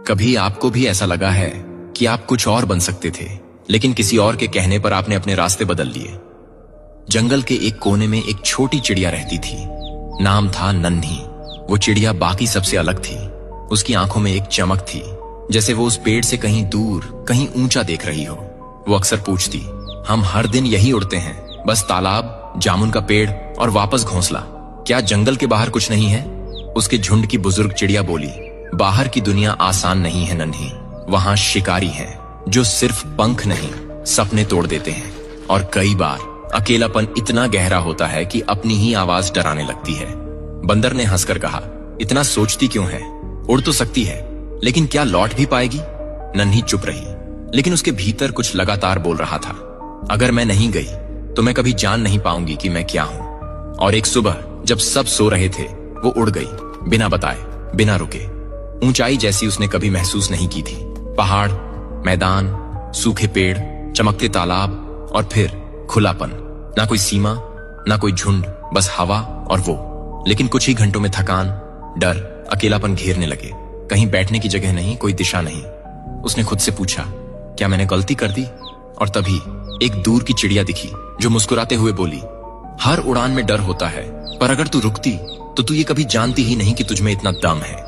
कभी आपको भी ऐसा लगा है कि आप कुछ और बन सकते थे, लेकिन किसी और के कहने पर आपने अपने रास्ते बदल लिए? जंगल के एक कोने में एक छोटी चिड़िया रहती थी। नाम था नन्ही। वो चिड़िया बाकी सबसे अलग थी। उसकी आंखों में एक चमक थी, जैसे वो उस पेड़ से कहीं दूर, कहीं ऊंचा देख रही हो। वो अक्सर पूछती, हम हर दिन यही उड़ते हैं, बस तालाब, जामुन का पेड़ और वापस घोंसला। क्या जंगल के बाहर कुछ नहीं है? उसके झुंड की बुजुर्ग चिड़िया बोली, बाहर की दुनिया आसान नहीं है नन्ही। वहां शिकारी हैं जो सिर्फ पंख नहीं, सपने तोड़ देते हैं। और कई बार अकेलापन इतना गहरा होता है कि अपनी ही आवाज डराने लगती है। बंदर ने हंसकर कहा, इतना सोचती क्यों है? उड़ तो सकती है, लेकिन क्या लौट भी पाएगी? नन्ही चुप रही, लेकिन उसके भीतर कुछ लगातार बोल रहा था, अगर मैं नहीं गई तो मैं कभी जान नहीं पाऊंगी कि मैं क्या हूं। और एक सुबह जब सब सो रहे थे, वो उड़ गई, बिना बताए, बिना रुके। ऊंचाई जैसी उसने कभी महसूस नहीं की थी। पहाड़, मैदान, सूखे पेड़, चमकते तालाब और फिर खुलापन। ना कोई सीमा, ना कोई झुंड, बस हवा और वो। लेकिन कुछ ही घंटों में थकान, डर, अकेलापन घेरने लगे। कहीं बैठने की जगह नहीं, कोई दिशा नहीं। उसने खुद से पूछा, क्या मैंने गलती कर दी? और तभी एक दूर की चिड़िया दिखी जो मुस्कुराते हुए बोली, हर उड़ान में डर होता है, पर अगर तू रुकती तो तू ये कभी जानती ही नहीं कि तुझमें इतना दम है।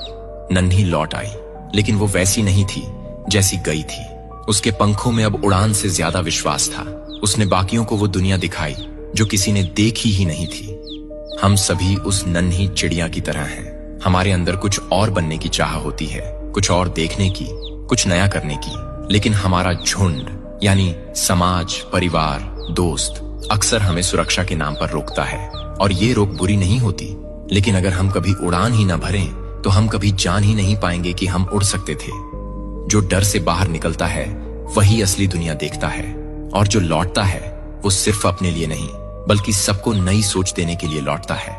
नन्ही लौट आई, लेकिन वो वैसी नहीं थी जैसी गई थी। उसके पंखों में अब उड़ान से ज्यादा विश्वास था। उसने बाकियों को वो दुनिया दिखाई जो किसी ने देखी ही नहीं थी। हम सभी उस नन्ही चिड़िया की तरह हैं। हमारे अंदर कुछ और बनने की चाह होती है, कुछ और देखने की, कुछ नया करने की। लेकिन हमारा झुंड यानी समाज, परिवार, दोस्त अक्सर हमें सुरक्षा के नाम पर रोकता है। और ये रोक बुरी नहीं होती, लेकिन अगर हम कभी उड़ान ही न भरें तो हम कभी जान ही नहीं पाएंगे कि हम उड़ सकते थे। जो डर से बाहर निकलता है वही असली दुनिया देखता है, और जो लौटता है वो सिर्फ अपने लिए नहीं बल्कि सबको नई सोच देने के लिए लौटता है।